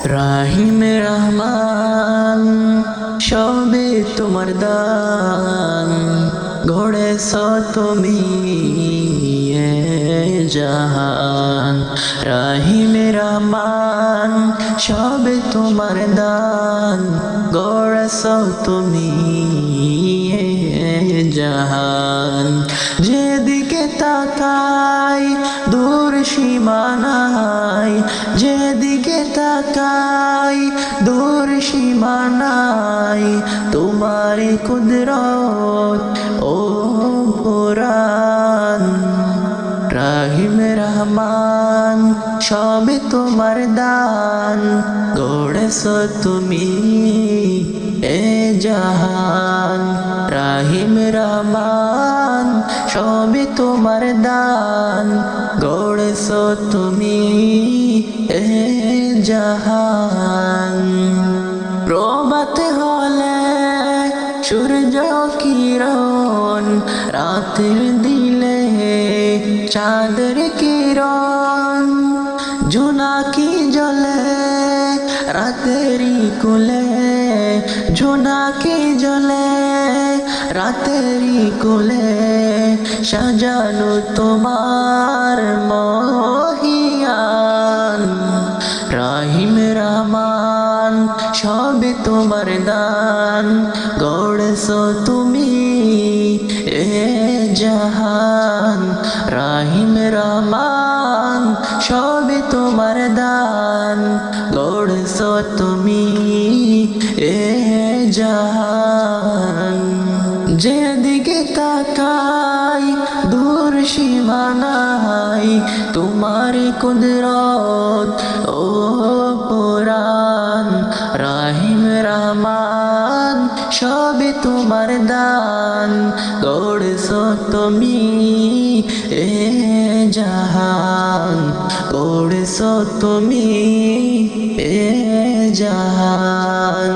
রাহিম রহমান সবে তোমার দান গড়েছ তুমি এ জাহান। রাহিম রহমান সবে তোমার দান গড়েছ তুমি এ জাহান। যেদিকে তাকাই দূর সীমানায়, যেদিকে তাকাই দূর সীমানায়, তোমারি কুদরত ও পুরান। রাহিম রহমান সবে তোমার দান গড়েছ তুমি এ জাহান। রাহিম রহমান সবে তোমার দান গড়েছ তুমি এ জাহান। প্রভাতে হলে সূর্য কিরণ, রাতের দিলে চাঁদের কিরণ, জোনাকি জ্বলে রাতেরই কোলে, জোনাকি জ্বলে রাতেরই কোলে, সাজানো তোমার মহিয়ান। রাহিম রহমান সবে তোমার দান গড়েছ তুমি এ জাহান। রাহিম রহমান সবে তোমার দান গড়েছ তুমি এ জাহান। যেদিকে তাকাই দূর সীমানায়, তোমার কুদরত ও পুরান। রাহিম রহমান সবে তোমার দান গড়েছ তুমি এ জাহান, গড়েছ তুমি এ জাহান।